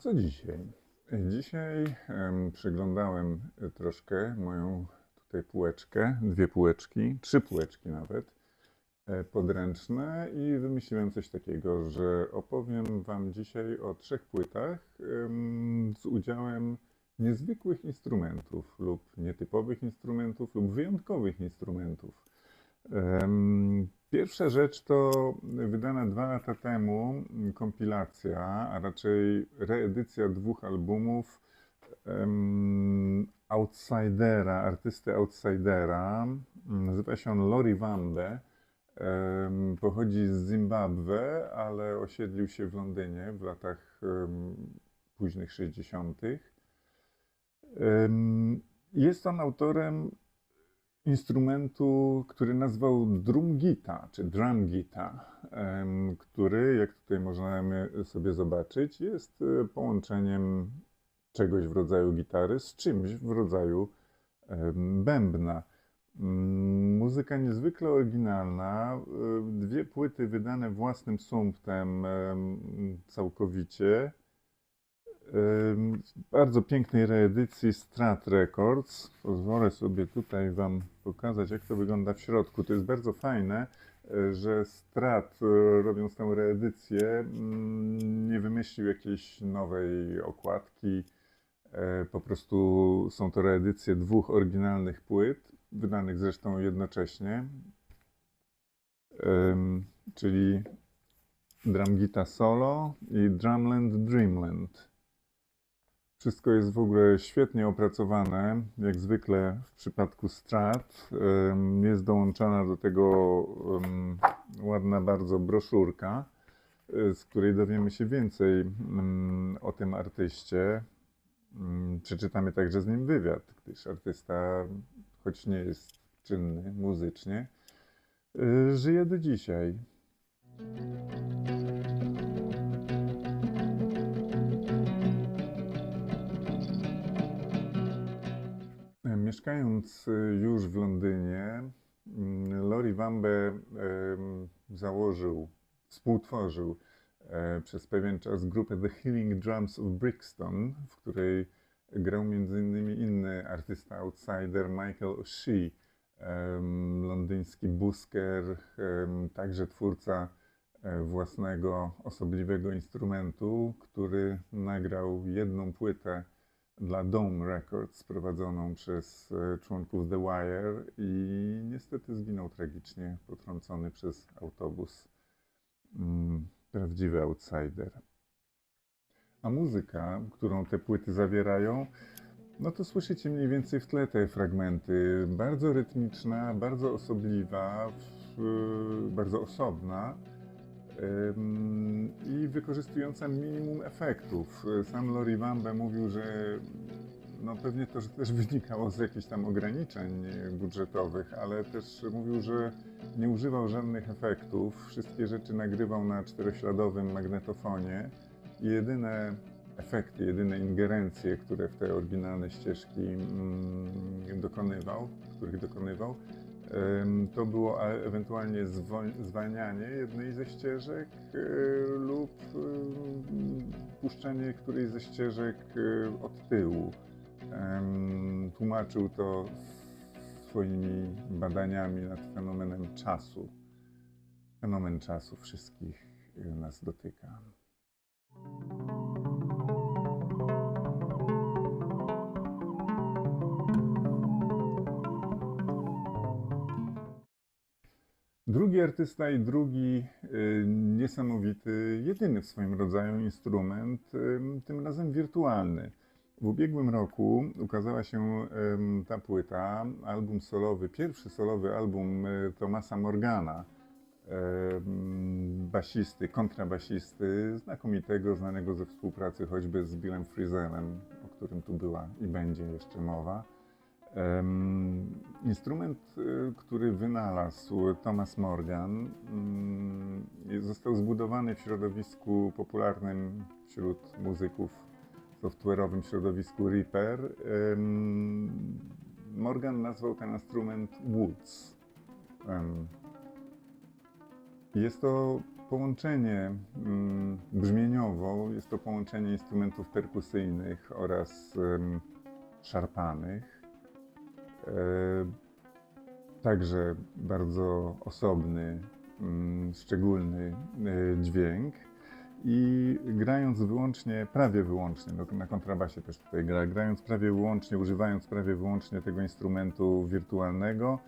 Co dzisiaj? Dzisiaj przeglądałem troszkę moją tutaj półeczkę, dwie półeczki, trzy półeczki nawet, podręczne i wymyśliłem coś takiego, że opowiem Wam dzisiaj o trzech płytach z udziałem niezwykłych instrumentów lub nietypowych instrumentów lub wyjątkowych instrumentów. Pierwsza rzecz to wydana 2 lata temu kompilacja, a raczej reedycja dwóch albumów Outsidera, artysty Outsidera. Nazywa się on Lori Wambe. Pochodzi z Zimbabwe, ale osiedlił się w Londynie w latach późnych 60. Jest on autorem instrumentu, który nazwał drum gita, czy drum gita, który, jak tutaj możemy sobie zobaczyć, jest połączeniem czegoś w rodzaju gitary z czymś w rodzaju bębna. Muzyka niezwykle oryginalna, dwie płyty wydane własnym sumptem całkowicie. Bardzo pięknej reedycji Strat Records. Pozwolę sobie tutaj Wam pokazać, jak to wygląda w środku. To jest bardzo fajne, że Strat, robiąc tę reedycję, nie wymyślił jakiejś nowej okładki. Po prostu są to reedycje dwóch oryginalnych płyt, wydanych zresztą jednocześnie, czyli Drum Gita Solo i Drumland Dreamland. Wszystko jest w ogóle świetnie opracowane, jak zwykle w przypadku Strat. Jest dołączona do tego ładna bardzo broszurka, z której dowiemy się więcej o tym artyście. Przeczytamy także z nim wywiad, gdyż artysta, choć nie jest czynny muzycznie, żyje do dzisiaj. Mieszkając już w Londynie, Lori Wambe współtworzył przez pewien czas grupę The Healing Drums of Brixton, w której grał m.in. inny artysta outsider Michael O'Shea, londyński busker, także twórca własnego osobliwego instrumentu, który nagrał jedną płytę dla Dome Records prowadzoną przez członków The Wire i niestety zginął tragicznie, potrącony przez autobus. Prawdziwy outsider. A muzyka, którą te płyty zawierają, no to słyszycie mniej więcej w tle te fragmenty. Bardzo rytmiczna, bardzo osobliwa, bardzo osobna i wykorzystująca minimum efektów. Sam Lori Wambe mówił, że no pewnie to że też wynikało z jakichś tam ograniczeń budżetowych, ale też mówił, że nie używał żadnych efektów. Wszystkie rzeczy nagrywał na czterośladowym magnetofonie i jedyne efekty, jedyne ingerencje, które w te oryginalne ścieżki których dokonywał, to było ewentualnie zwalnianie jednej ze ścieżek lub puszczenie którejś ze ścieżek od tyłu. Tłumaczył to swoimi badaniami nad fenomenem czasu. Fenomen czasu wszystkich nas dotyka. Drugi artysta i drugi niesamowity, jedyny w swoim rodzaju instrument, tym razem wirtualny. W ubiegłym roku ukazała się ta płyta, album solowy, pierwszy solowy album Thomasa Morgana, basisty, kontrabasisty, znakomitego, znanego ze współpracy choćby z Billem Frisellem, o którym tu była i będzie jeszcze mowa. Instrument, który wynalazł Thomas Morgan, został zbudowany w środowisku popularnym wśród muzyków, software'owym środowisku Reaper. Morgan nazwał ten instrument Woods. Jest to połączenie brzmieniowo, jest to połączenie instrumentów perkusyjnych oraz szarpanych. Także bardzo osobny, szczególny dźwięk. I grając wyłącznie, prawie wyłącznie, na kontrabasie też tutaj grając prawie wyłącznie, używając prawie wyłącznie tego instrumentu wirtualnego,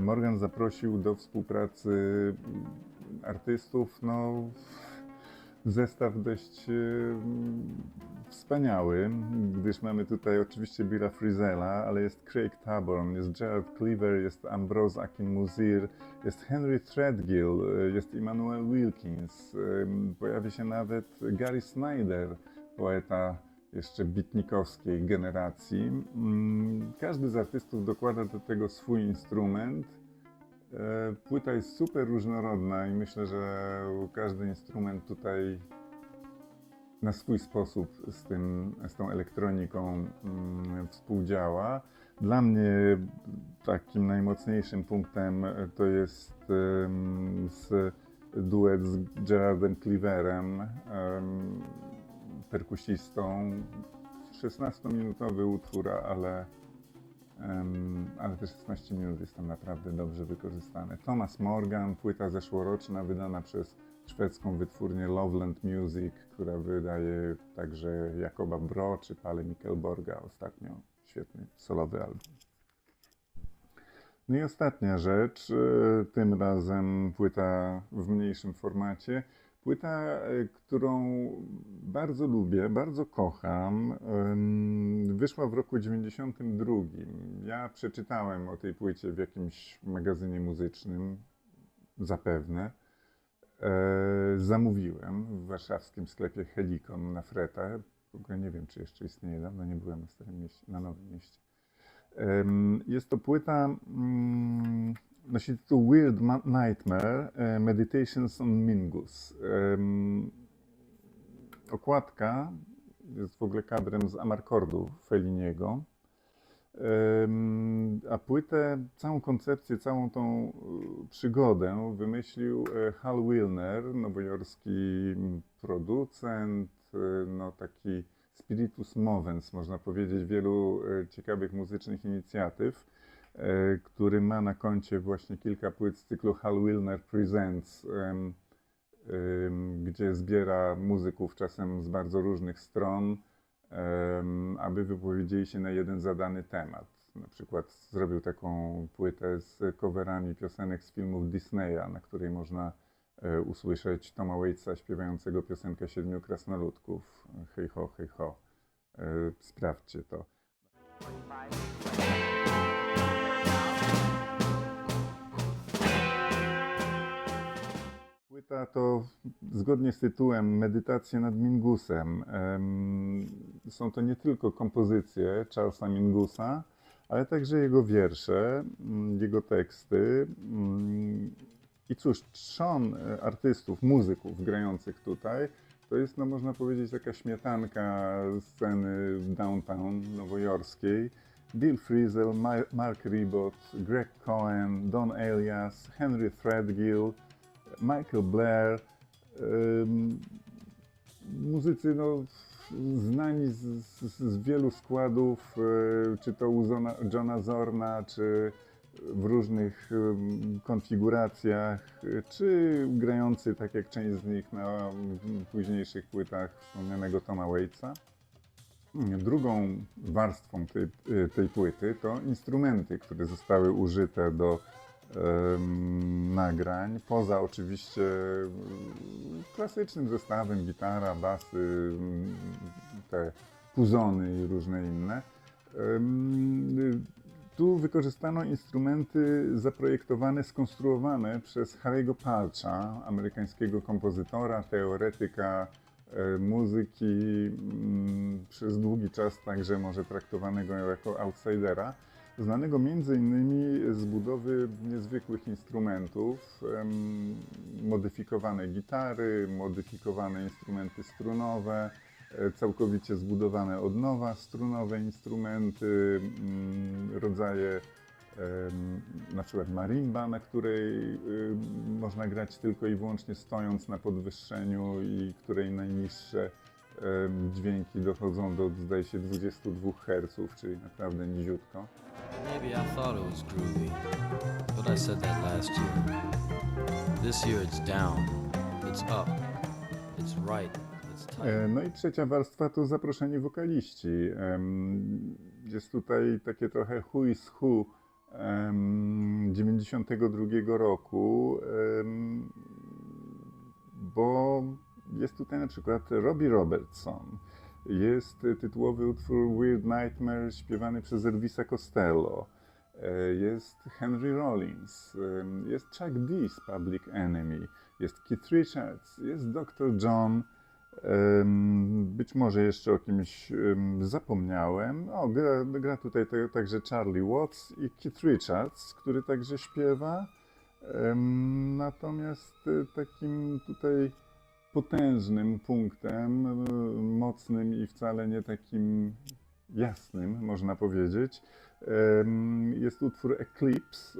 Morgan zaprosił do współpracy artystów, zestaw dość wspaniały, gdyż mamy tutaj oczywiście Billa Frisella, ale jest Craig Taborn, jest Gerald Cleaver, jest Ambrose Akin-Muzir, jest Henry Threadgill, jest Immanuel Wilkins, pojawi się nawet Gary Snyder, poeta jeszcze bitnikowskiej generacji. Każdy z artystów dokłada do tego swój instrument. Płyta jest super różnorodna i myślę, że każdy instrument tutaj na swój sposób z tą elektroniką współdziała. Dla mnie takim najmocniejszym punktem to jest duet z Geraldem Cleaverem, perkusistą. 16-minutowy utwór, ale te 16 minut jest tam naprawdę dobrze wykorzystane. Thomas Morgan, płyta zeszłoroczna, wydana przez szwedzką wytwórnię Loveland Music, która wydaje także Jakoba Bro czy Palle Mikkelborga ostatnio. Świetny solowy album. No i ostatnia rzecz, tym razem płyta w mniejszym formacie. Płyta, którą bardzo lubię, bardzo kocham, wyszła w roku 92. Ja przeczytałem o tej płycie w jakimś magazynie muzycznym, zapewne. Zamówiłem w warszawskim sklepie Helikon na Freta. W ogóle nie wiem, czy jeszcze istnieje, dawno nie byłem na Starym Mieście, na Nowym Mieście. Jest to płyta, nosi tytuł Weird Nightmare, Meditations on Mingus. Okładka jest w ogóle kadrem z Amarkordu Felliniego. A płytę, całą koncepcję, całą tą przygodę wymyślił Hal Willner, nowojorski producent, taki spiritus movens, można powiedzieć, wielu ciekawych muzycznych inicjatyw, który ma na koncie właśnie kilka płyt z cyklu Hal Willner Presents, gdzie zbiera muzyków czasem z bardzo różnych stron, aby wypowiedzieli się na jeden zadany temat. Na przykład zrobił taką płytę z coverami piosenek z filmów Disneya, na której można usłyszeć Toma Waitsa śpiewającego piosenkę Siedmiu Krasnoludków. Hej ho, hej ho. Sprawdźcie to. Płyta to, zgodnie z tytułem, Medytacje nad Mingusem. Są to nie tylko kompozycje Charlesa Mingusa, ale także jego wiersze, jego teksty. I cóż, trzon artystów, muzyków grających tutaj, to jest, można powiedzieć, taka śmietanka sceny downtown nowojorskiej. Bill Frisell, Mark Ribot, Greg Cohen, Don Alias, Henry Threadgill, Michael Blair, muzycy znani z wielu składów, czy to u Johna Zorna, czy w różnych konfiguracjach, czy grający, tak jak część z nich, na późniejszych płytach wspomnianego Toma Waitsa. Drugą warstwą tej płyty to instrumenty, które zostały użyte do nagrań, poza oczywiście klasycznym zestawem gitara, basy, te puzony i różne inne. Tu wykorzystano instrumenty zaprojektowane, skonstruowane przez Harry'ego Palcha, amerykańskiego kompozytora, teoretyka muzyki, przez długi czas także może traktowanego jako outsidera, znanego m.in. z budowy niezwykłych instrumentów, modyfikowane gitary, modyfikowane instrumenty strunowe, całkowicie zbudowane od nowa strunowe instrumenty, rodzaje Na przykład marimba, na której można grać tylko i wyłącznie stojąc na podwyższeniu i której najniższe dźwięki dochodzą do, zdaje się, 22 Hz, czyli naprawdę niziutko. Maybe I thought it was groovy, but I said that last year. This year it's down, it's up, it's right, it's tight. No i trzecia warstwa to zaproszeni wokaliści. Jest tutaj takie trochę who is who 92 roku, bo jest tutaj na przykład Robbie Robertson, jest tytułowy utwór Weird Nightmare śpiewany przez Elvisa Costello, jest Henry Rollins, jest Chuck D z Public Enemy, jest Keith Richards, jest Dr. John, być może jeszcze o kimś zapomniałem. O, gra tutaj także Charlie Watts i Keith Richards, który także śpiewa. Natomiast takim tutaj potężnym punktem, mocnym i wcale nie takim jasnym, można powiedzieć, jest utwór Eclipse,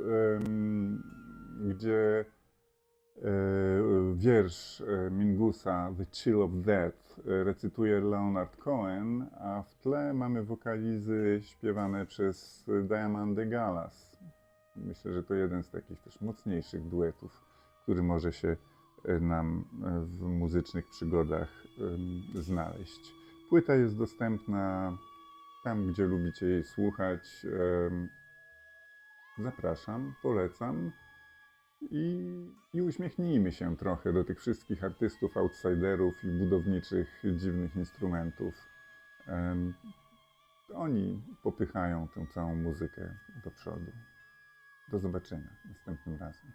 gdzie wiersz Mingusa The Chill of Death recytuje Leonard Cohen, a w tle mamy wokalizy śpiewane przez Diamanda Gallas. Myślę, że to jeden z takich też mocniejszych duetów, który może się nam w muzycznych przygodach znaleźć. Płyta jest dostępna tam, gdzie lubicie jej słuchać. Zapraszam, polecam. I uśmiechnijmy się trochę do tych wszystkich artystów, outsiderów i budowniczych, dziwnych instrumentów. Oni popychają tę całą muzykę do przodu. Do zobaczenia następnym razem.